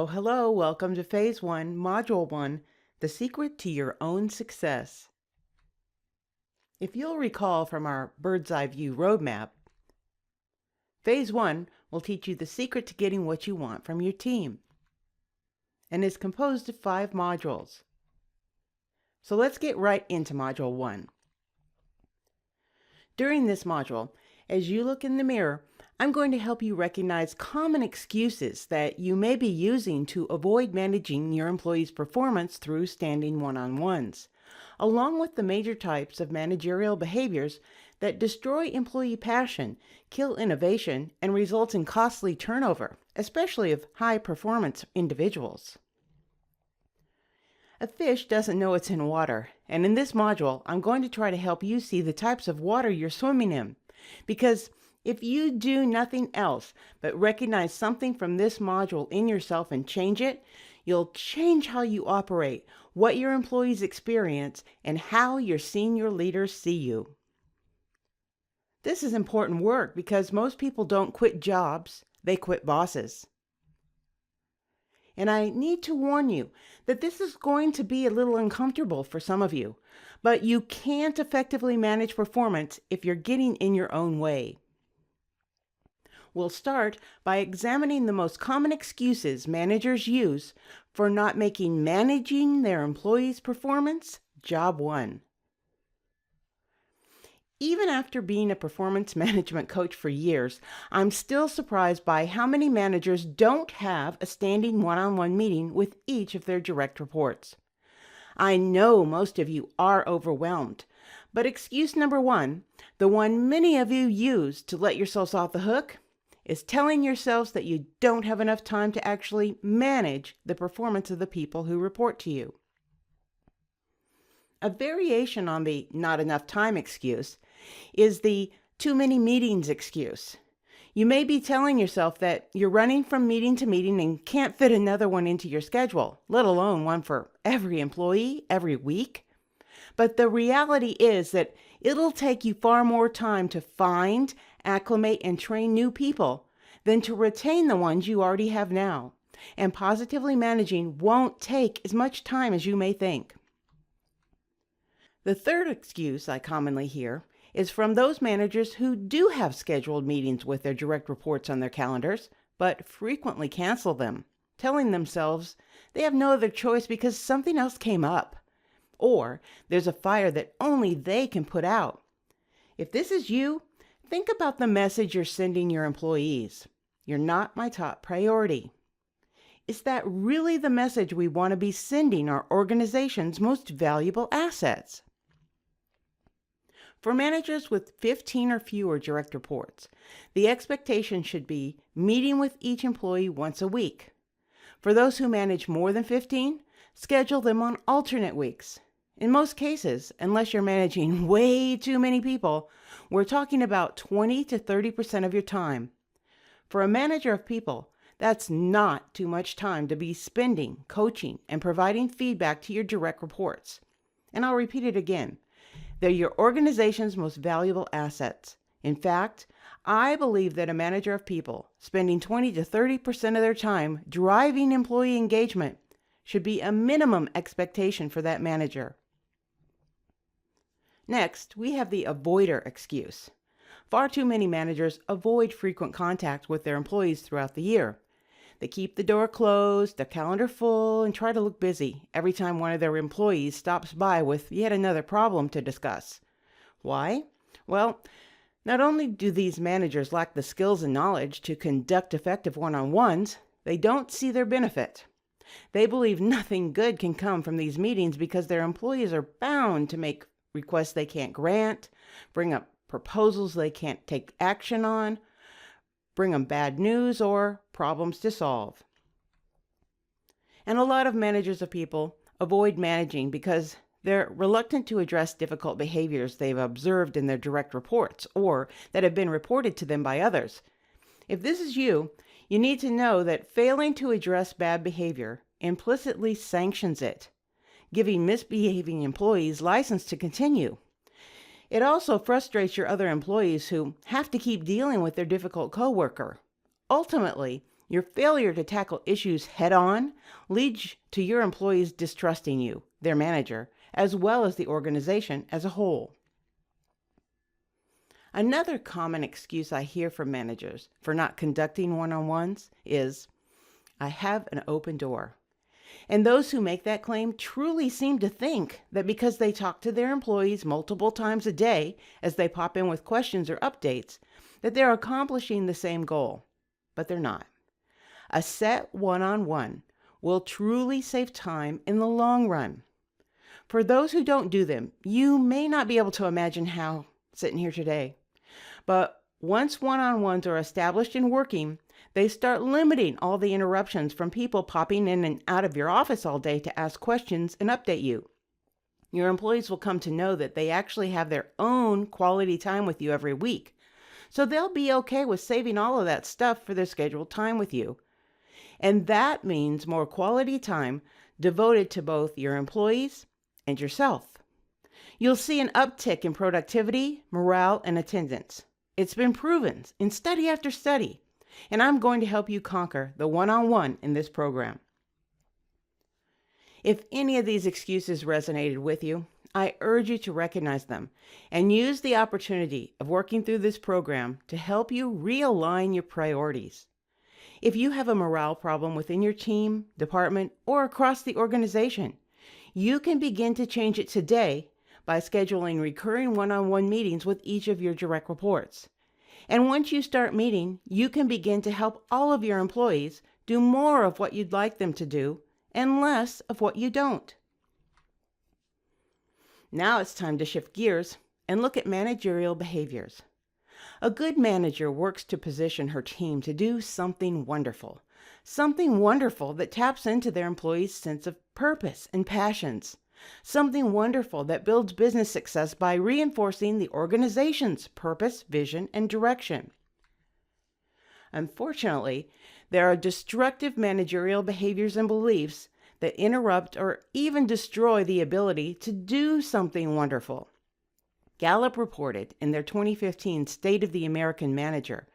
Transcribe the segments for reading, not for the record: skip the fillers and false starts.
Hello. Welcome to Phase 1, Module 1, The Secret to Your Own Success. If you'll recall from our bird's eye view roadmap, Phase 1 will teach you the secret to getting what you want from your team and is composed of 5 modules. So let's get right into Module 1. During this module, as you look in the mirror, I'm going to help you recognize common excuses that you may be using to avoid managing your employees' performance through standing one-on-ones, along with the major types of managerial behaviors that destroy employee passion, kill innovation, and result in costly turnover, especially of high-performance individuals. A fish doesn't know it's in water, and in this module, I'm going to try to help you see the types of water you're swimming in, because if you do nothing else but recognize something from this module in yourself and change it, you'll change how you operate, what your employees experience, and how your senior leaders see you. This is important work because most people don't quit jobs, they quit bosses. And I need to warn you that this is going to be a little uncomfortable for some of you, but you can't effectively manage performance if you're getting in your own way. We'll start by examining the most common excuses managers use for not making managing their employees' performance job one. Even after being a performance management coach for years, I'm still surprised by how many managers don't have a standing one-on-one meeting with each of their direct reports. I know most of you are overwhelmed, but excuse number 1, the one many of you use to let yourselves off the hook, is telling yourselves that you don't have enough time to actually manage the performance of the people who report to you. A variation on the not enough time excuse is the too many meetings excuse. You may be telling yourself that you're running from meeting to meeting and can't fit another one into your schedule, let alone one for every employee every week. But the reality is that it'll take you far more time to find, acclimate, and train new people than to retain the ones you already have now. And positively managing won't take as much time as you may think. The third excuse I commonly hear is from those managers who do have scheduled meetings with their direct reports on their calendars, but frequently cancel them, telling themselves they have no other choice because something else came up, or there's a fire that only they can put out. If this is you, think about the message you're sending your employees. You're not my top priority. Is that really the message we want to be sending our organization's most valuable assets? For managers with 15 or fewer direct reports, the expectation should be meeting with each employee once a week. For those who manage more than 15, schedule them on alternate weeks. In most cases, unless you're managing way too many people, we're talking about 20 to 30% of your time. For a manager of people, that's not too much time to be spending, coaching, and providing feedback to your direct reports. And I'll repeat it again. They're your organization's most valuable assets. In fact, I believe that a manager of people spending 20 to 30% of their time driving employee engagement should be a minimum expectation for that manager. Next, we have the avoider excuse. Far too many managers avoid frequent contact with their employees throughout the year. They keep the door closed, their calendar full, and try to look busy every time one of their employees stops by with yet another problem to discuss. Why? Well, not only do these managers lack the skills and knowledge to conduct effective one-on-ones, they don't see their benefit. They believe nothing good can come from these meetings because their employees are bound to make requests they can't grant, bring up proposals they can't take action on, bring them bad news or problems to solve. And a lot of managers of people avoid managing because they're reluctant to address difficult behaviors they've observed in their direct reports or that have been reported to them by others. If this is you, you need to know that failing to address bad behavior implicitly sanctions it, giving misbehaving employees license to continue. It also frustrates your other employees who have to keep dealing with their difficult coworker. Ultimately, Your failure to tackle issues head on leads to your employees distrusting you, their manager, as well as the organization as a whole. Another common excuse I hear from managers for not conducting one-on-ones is, "I have an open door." And those who make that claim truly seem to think that because they talk to their employees multiple times a day as they pop in with questions or updates, that they're accomplishing the same goal. But they're not. A set one-on-one will truly save time in the long run. For those who don't do them, you may not be able to imagine how sitting here today. But once one-on-ones are established and working, they start limiting all the interruptions from people popping in and out of your office all day to ask questions and update you. Your employees will come to know that they actually have their own quality time with you every week. So they'll be okay with saving all of that stuff for their scheduled time with you. And that means more quality time devoted to both your employees and yourself. You'll see an uptick in productivity, morale, and attendance. It's been proven in study after study, and I'm going to help you conquer the one-on-one in this program. If any of these excuses resonated with you, I urge you to recognize them and use the opportunity of working through this program to help you realign your priorities. If you have a morale problem within your team, department, or across the organization, you can begin to change it today by scheduling recurring one-on-one meetings with each of your direct reports. And once you start meeting, you can begin to help all of your employees do more of what you'd like them to do and less of what you don't. Now it's time to shift gears and look at managerial behaviors. A good manager works to position her team to do something wonderful that taps into their employees' sense of purpose and passions. Something wonderful that builds business success by reinforcing the organization's purpose, vision, and direction. Unfortunately, there are destructive managerial behaviors and beliefs that interrupt or even destroy the ability to do something wonderful. Gallup reported in their 2015 State of the American Manager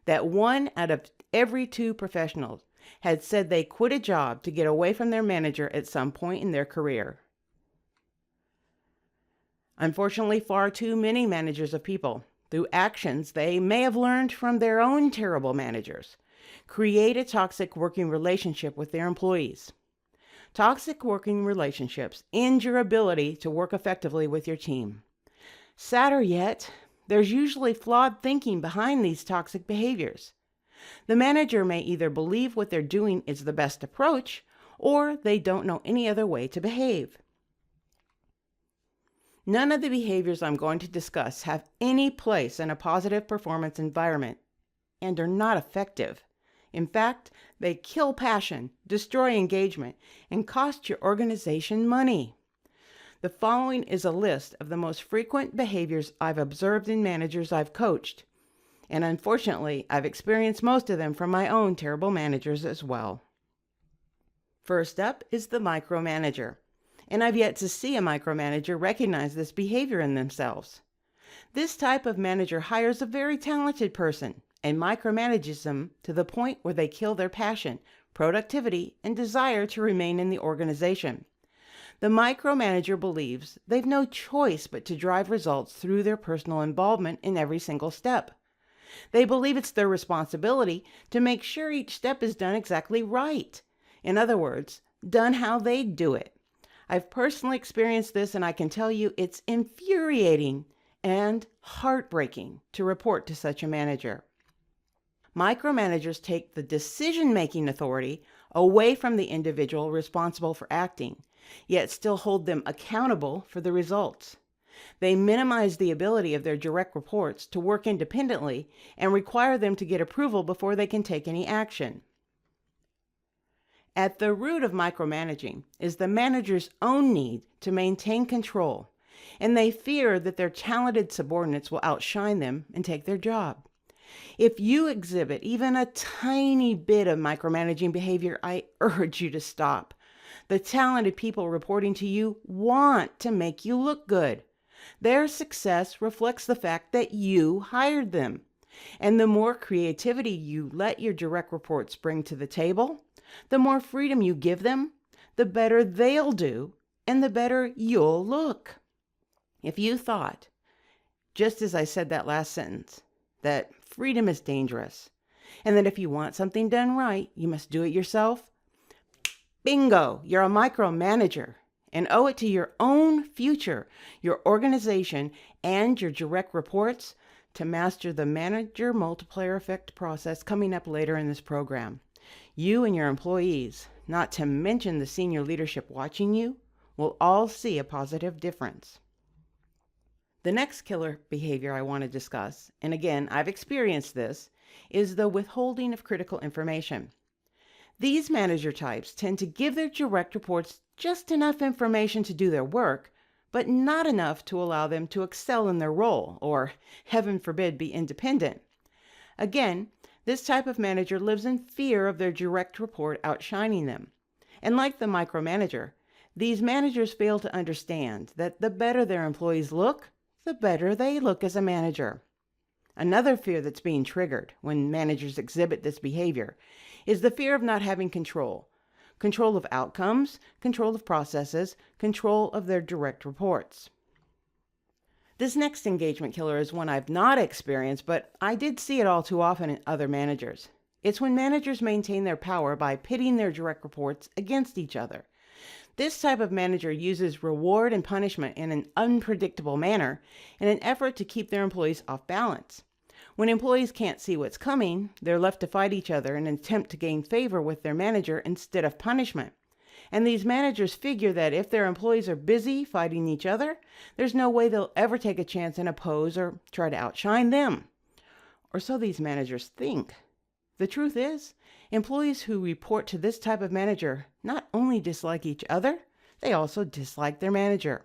that 1 out of every 2 professionals had said they quit a job to get away from their manager at some point in their career. Unfortunately, far too many managers of people, through actions they may have learned from their own terrible managers, create a toxic working relationship with their employees. Toxic working relationships end your ability to work effectively with your team. Sadder yet, there's usually flawed thinking behind these toxic behaviors. The manager may either believe what they're doing is the best approach, or they don't know any other way to behave. None of the behaviors I'm going to discuss have any place in a positive performance environment and are not effective. In fact, they kill passion, destroy engagement, and cost your organization money. The following is a list of the most frequent behaviors I've observed in managers I've coached. And unfortunately, I've experienced most of them from my own terrible managers as well. First up is the micromanager. And I've yet to see a micromanager recognize this behavior in themselves. This type of manager hires a very talented person and micromanages them to the point where they kill their passion, productivity, and desire to remain in the organization. The micromanager believes they've no choice but to drive results through their personal involvement in every single step. They believe it's their responsibility to make sure each step is done exactly right. In other words, done how they do it. I've personally experienced this, and I can tell you it's infuriating and heartbreaking to report to such a manager. Micromanagers take the decision-making authority away from the individual responsible for acting, yet still hold them accountable for the results. They minimize the ability of their direct reports to work independently and require them to get approval before they can take any action. At the root of micromanaging is the manager's own need to maintain control, and they fear that their talented subordinates will outshine them and take their job. If you exhibit even a tiny bit of micromanaging behavior, I urge you to stop. The talented people reporting to you want to make you look good. Their success reflects the fact that you hired them. And the more creativity you let your direct reports bring to the table, the more freedom you give them, the better they'll do, and the better you'll look. If you thought, just as I said that last sentence, that freedom is dangerous, and that if you want something done right, you must do it yourself, bingo, you're a micromanager and owe it to your own future, your organization, and your direct reports to master the manager multiplier effect process coming up later in this program. You and your employees, not to mention the senior leadership watching you, will all see a positive difference. The next killer behavior I want to discuss, and again, I've experienced this, is the withholding of critical information. These manager types tend to give their direct reports just enough information to do their work, but not enough to allow them to excel in their role, or, heaven forbid, be independent. Again, this type of manager lives in fear of their direct report outshining them. And like the micromanager, these managers fail to understand that the better their employees look, the better they look as a manager. Another fear that's being triggered when managers exhibit this behavior is the fear of not having control. Control of outcomes, control of processes, control of their direct reports. This next engagement killer is one I've not experienced, but I did see it all too often in other managers. It's when managers maintain their power by pitting their direct reports against each other. This type of manager uses reward and punishment in an unpredictable manner in an effort to keep their employees off balance. When employees can't see what's coming, they're left to fight each other in an attempt to gain favor with their manager instead of punishment. And these managers figure that if their employees are busy fighting each other, there's no way they'll ever take a chance and oppose or try to outshine them. Or so these managers think. The truth is, employees who report to this type of manager not only dislike each other, they also dislike their manager.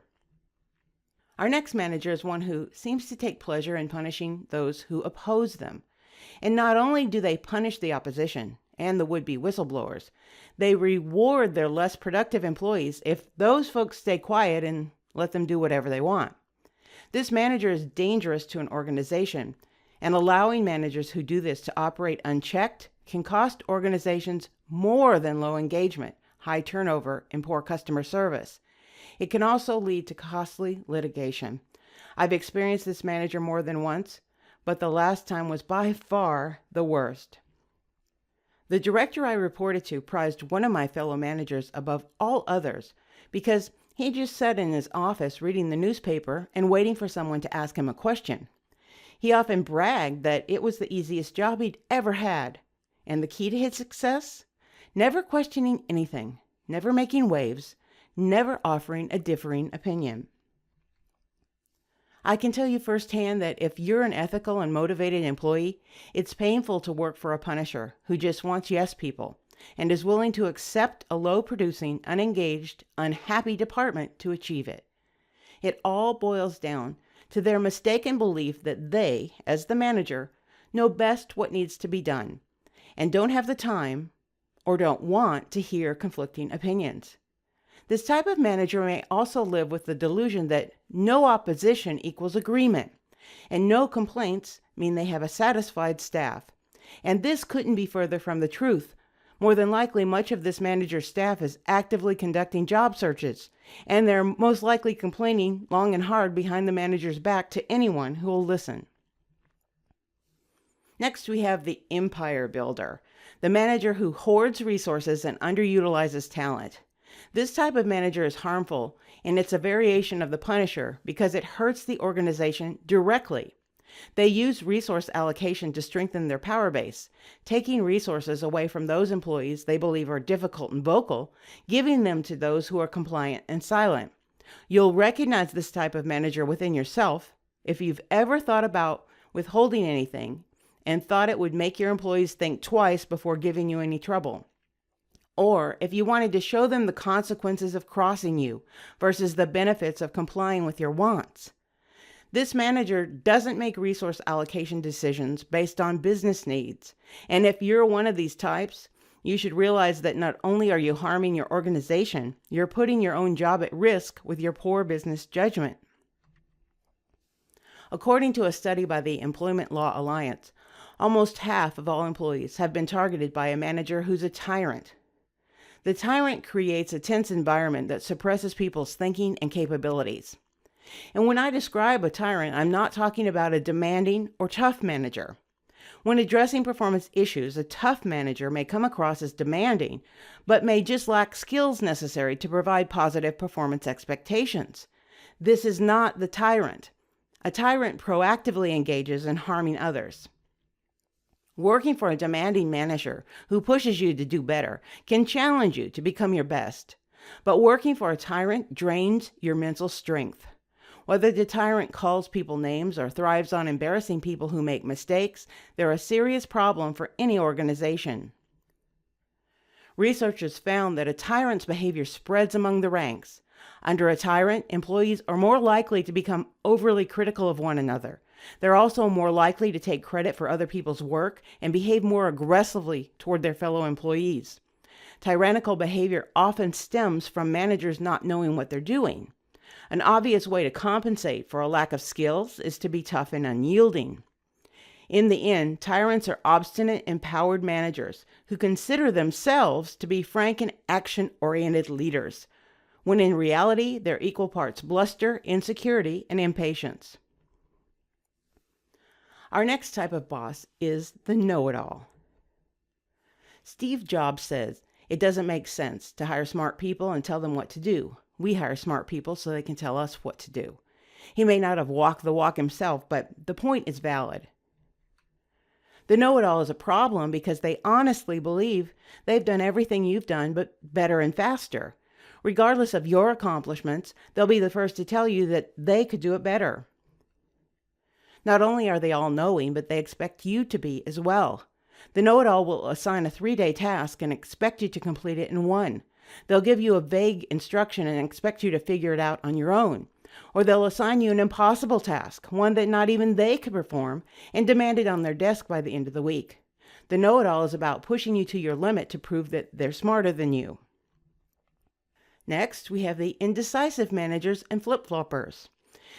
Our next manager is one who seems to take pleasure in punishing those who oppose them. And not only do they punish the opposition and the would-be whistleblowers, they reward their less productive employees if those folks stay quiet and let them do whatever they want. This manager is dangerous to an organization, and allowing managers who do this to operate unchecked can cost organizations more than low engagement, high turnover, and poor customer service. It can also lead to costly litigation. I've experienced this manager more than once, but the last time was by far the worst. The director I reported to prized one of my fellow managers above all others because he just sat in his office reading the newspaper and waiting for someone to ask him a question. He often bragged that it was the easiest job he'd ever had, and the key to his success? Never questioning anything, never making waves, never offering a differing opinion. I can tell you firsthand that if you're an ethical and motivated employee, it's painful to work for a punisher who just wants yes people and is willing to accept a low-producing, unengaged, unhappy department to achieve it. It all boils down to their mistaken belief that they, as the manager, know best what needs to be done and don't have the time or don't want to hear conflicting opinions. This type of manager may also live with the delusion that no opposition equals agreement, and no complaints mean they have a satisfied staff. And this couldn't be further from the truth. More than likely, much of this manager's staff is actively conducting job searches, and they're most likely complaining long and hard behind the manager's back to anyone who will listen. Next, we have the empire builder, the manager who hoards resources and underutilizes talent. This type of manager is harmful, and it's a variation of the punisher because it hurts the organization directly. They use resource allocation to strengthen their power base, taking resources away from those employees they believe are difficult and vocal, giving them to those who are compliant and silent. You'll recognize this type of manager within yourself if you've ever thought about withholding anything and thought it would make your employees think twice before giving you any trouble. Or if you wanted to show them the consequences of crossing you versus the benefits of complying with your wants. This manager doesn't make resource allocation decisions based on business needs. And if you're one of these types, you should realize that not only are you harming your organization, you're putting your own job at risk with your poor business judgment. According to a study by the Employment Law Alliance, almost half of all employees have been targeted by a manager who's a tyrant. The tyrant creates a tense environment that suppresses people's thinking and capabilities. And when I describe a tyrant, I'm not talking about a demanding or tough manager. When addressing performance issues, a tough manager may come across as demanding, but may just lack skills necessary to provide positive performance expectations. This is not the tyrant. A tyrant proactively engages in harming others. Working for a demanding manager who pushes you to do better can challenge you to become your best. But working for a tyrant drains your mental strength. Whether the tyrant calls people names or thrives on embarrassing people who make mistakes, they're a serious problem for any organization. Researchers found that a tyrant's behavior spreads among the ranks. Under a tyrant, employees are more likely to become overly critical of one another. They're also more likely to take credit for other people's work and behave more aggressively toward their fellow employees. Tyrannical behavior often stems from managers not knowing what they're doing. An obvious way to compensate for a lack of skills is to be tough and unyielding. In the end, tyrants are obstinate, empowered managers who consider themselves to be frank and action-oriented leaders, when in reality, they're equal parts bluster, insecurity, and impatience. Our next type of boss is the know-it-all. Steve Jobs says, "It doesn't make sense to hire smart people and tell them what to do. We hire smart people so they can tell us what to do." He may not have walked the walk himself, but the point is valid. The know-it-all is a problem because they honestly believe they've done everything you've done, but better and faster. Regardless of your accomplishments, they'll be the first to tell you that they could do it better. Not only are they all-knowing, but they expect you to be as well. The know-it-all will assign a 3-day task and expect you to complete it in 1. They'll give you a vague instruction and expect you to figure it out on your own. Or they'll assign you an impossible task, one that not even they could perform, and demand it on their desk by the end of the week. The know-it-all is about pushing you to your limit to prove that they're smarter than you. Next, we have the indecisive managers and flip-floppers.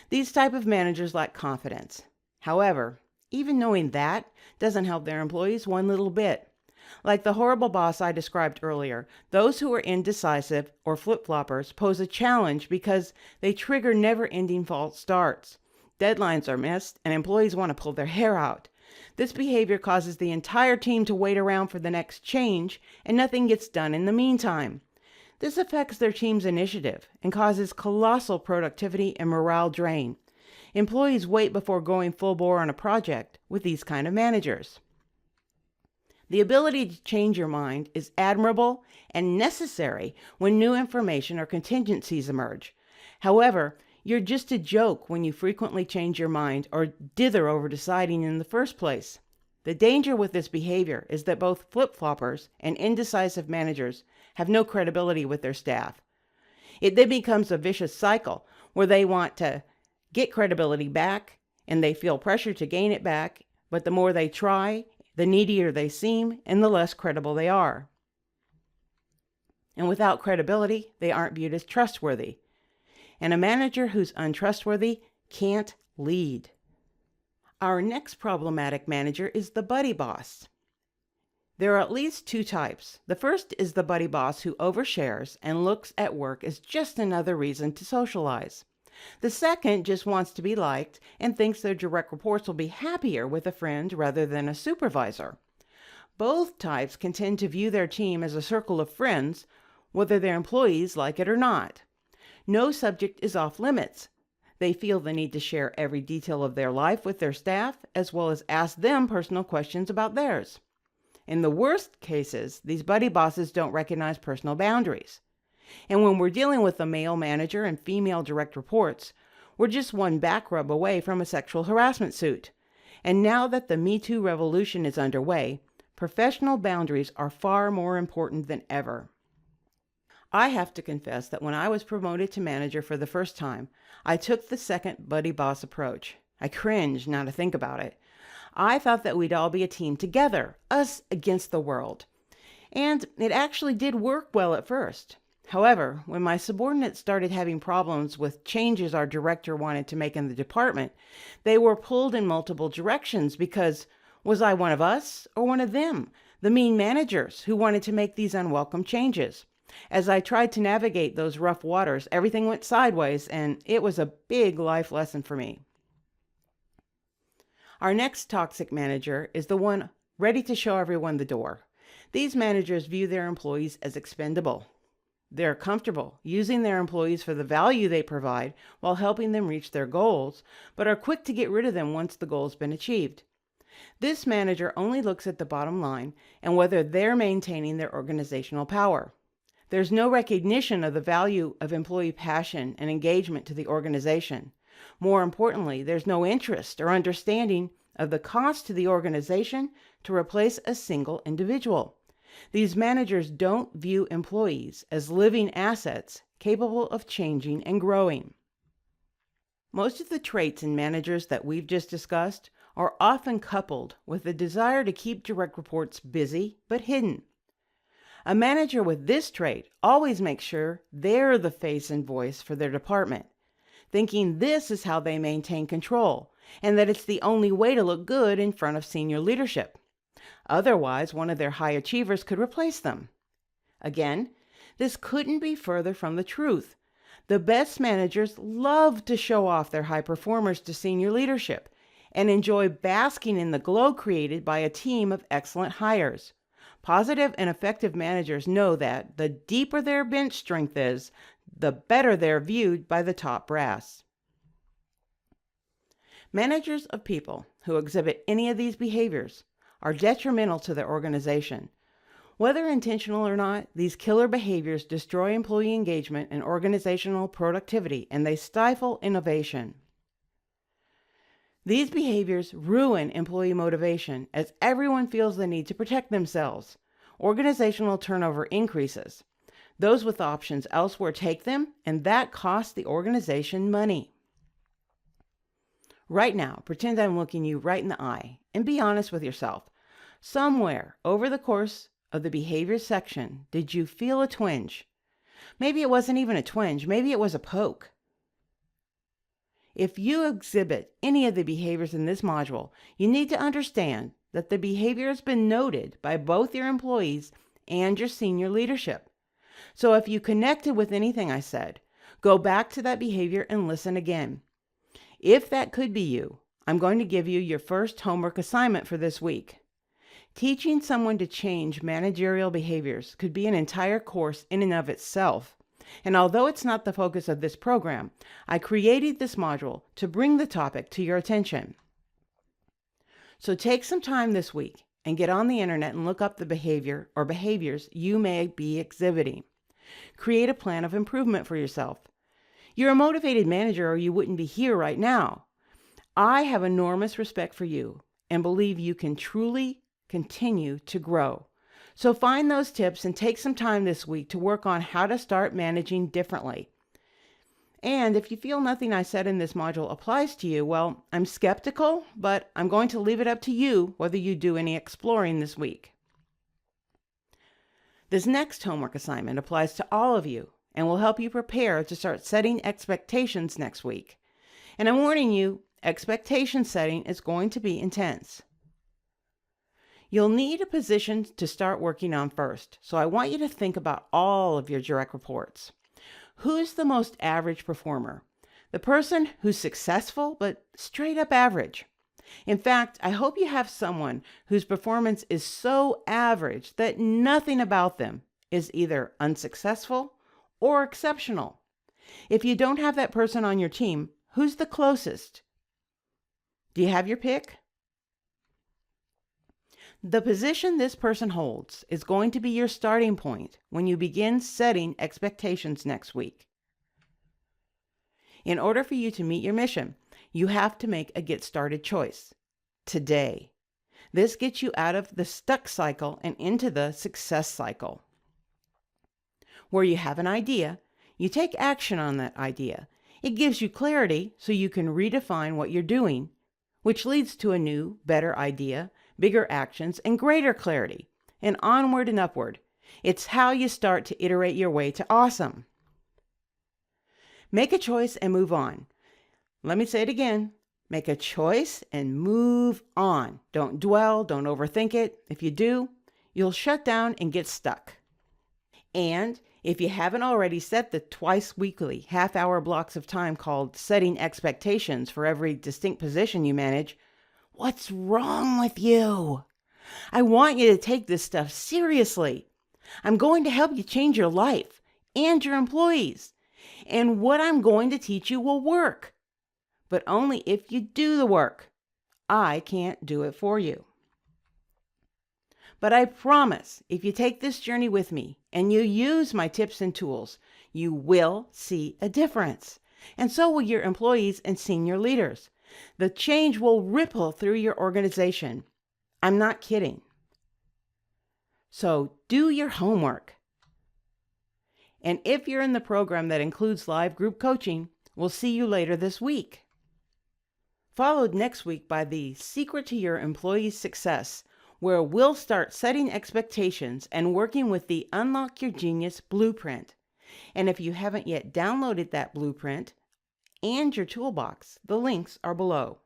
These type of managers lack confidence. However, even knowing that doesn't help their employees one little bit. Like the horrible boss I described earlier, those who are indecisive or flip-floppers pose a challenge because they trigger never-ending false starts. Deadlines are missed, and employees want to pull their hair out. This behavior causes the entire team to wait around for the next change, and nothing gets done in the meantime. This affects their team's initiative and causes colossal productivity and morale drain. Employees wait before going full bore on a project with these kind of managers. The ability to change your mind is admirable and necessary when new information or contingencies emerge. However, you're just a joke when you frequently change your mind or dither over deciding in the first place. The danger with this behavior is that both flip-floppers and indecisive managers have no credibility with their staff. It then becomes a vicious cycle where they want to get credibility back and they feel pressure to gain it back, but the more they try, the needier they seem and the less credible they are. And without credibility, they aren't viewed as trustworthy. And a manager who's untrustworthy can't lead. Our next problematic manager is the buddy boss. There are at least 2 types. The first is the buddy boss who overshares and looks at work as just another reason to socialize. The second just wants to be liked and thinks their direct reports will be happier with a friend rather than a supervisor. Both types can tend to view their team as a circle of friends, whether their employees like it or not. No subject is off limits. They feel the need to share every detail of their life with their staff, as well as ask them personal questions about theirs. In the worst cases, these buddy bosses don't recognize personal boundaries. And when we're dealing with a male manager and female direct reports, we're just one back rub away from a sexual harassment suit. And now that the Me Too revolution is underway, professional boundaries are far more important than ever. I have to confess that when I was promoted to manager for the first time, I took the second buddy boss approach. I cringed now to think about it. I thought that we'd all be a team together, us against the world. And it actually did work well at first. However, when my subordinates started having problems with changes our director wanted to make in the department, they were pulled in multiple directions because was I one of us or one of them, the mean managers who wanted to make these unwelcome changes? As I tried to navigate those rough waters, everything went sideways, and it was a big life lesson for me. Our next toxic manager is the one ready to show everyone the door. These managers view their employees as expendable. They're comfortable using their employees for the value they provide while helping them reach their goals, but are quick to get rid of them once the goal's been achieved. This manager only looks at the bottom line and whether they're maintaining their organizational power. There's no recognition of the value of employee passion and engagement to the organization. More importantly, there's no interest or understanding of the cost to the organization to replace a single individual. These managers don't view employees as living assets capable of changing and growing. Most of the traits in managers that we've just discussed are often coupled with the desire to keep direct reports busy but hidden. A manager with this trait always makes sure they're the face and voice for their department, thinking this is how they maintain control and that it's the only way to look good in front of senior leadership. Otherwise, one of their high achievers could replace them. Again, this couldn't be further from the truth. The best managers love to show off their high performers to senior leadership and enjoy basking in the glow created by a team of excellent hires. Positive and effective managers know that the deeper their bench strength is, the better they're viewed by the top brass. Managers of people who exhibit any of these behaviors are detrimental to their organization. Whether intentional or not, these killer behaviors destroy employee engagement and organizational productivity, and they stifle innovation. These behaviors ruin employee motivation as everyone feels the need to protect themselves. Organizational turnover increases. Those with options elsewhere take them, and that costs the organization money. Right now, pretend I'm looking you right in the eye and be honest with yourself. Somewhere over the course of the behavior section, did you feel a twinge? Maybe it wasn't even a twinge, maybe it was a poke. If you exhibit any of the behaviors in this module, you need to understand that the behavior has been noted by both your employees and your senior leadership. So if you connected with anything I said, go back to that behavior and listen again. If that could be you, I'm going to give you your first homework assignment for this week. Teaching someone to change managerial behaviors could be an entire course in and of itself. And although it's not the focus of this program, I created this module to bring the topic to your attention. So take some time this week and get on the internet and look up the behavior or behaviors you may be exhibiting. Create a plan of improvement for yourself. You're a motivated manager or you wouldn't be here right now. I have enormous respect for you and believe you can truly continue to grow. So find those tips and take some time this week to work on how to start managing differently. And if you feel nothing I said in this module applies to you, well, I'm skeptical, but I'm going to leave it up to you whether you do any exploring this week. This next homework assignment applies to all of you and will help you prepare to start setting expectations next week. And I'm warning you, expectation setting is going to be intense. You'll need a position to start working on first, so I want you to think about all of your direct reports. Who's the most average performer? The person who's successful but straight up average. In fact, I hope you have someone whose performance is so average that nothing about them is either unsuccessful or exceptional. If you don't have that person on your team, who's the closest? Do you have your pick? The position this person holds is going to be your starting point when you begin setting expectations next week. In order for you to meet your mission, you have to make a get started choice today. This gets you out of the stuck cycle and into the success cycle. Where you have an idea, you take action on that idea. It gives you clarity so you can redefine what you're doing, which leads to a new, better idea, bigger actions, and greater clarity, and onward and upward. It's how you start to iterate your way to awesome. Make a choice and move on. Let me say it again. Make a choice and move on. Don't dwell, don't overthink it. If you do, you'll shut down and get stuck. And if you haven't already set the twice weekly half-hour blocks of time called setting expectations for every distinct position you manage, what's wrong with you? I want you to take this stuff seriously. I'm going to help you change your life and your employees. And what I'm going to teach you will work, but only if you do the work. I can't do it for you. But I promise, if you take this journey with me and you use my tips and tools, you will see a difference. And so will your employees and senior leaders. The change will ripple through your organization. I'm not kidding. So do your homework. And if you're in the program that includes live group coaching, we'll see you later this week. Followed next week by the Secret to Your Employees' Success, where we'll start setting expectations and working with the Unlock Your Genius Blueprint. And if you haven't yet downloaded that blueprint and your toolbox, the links are below.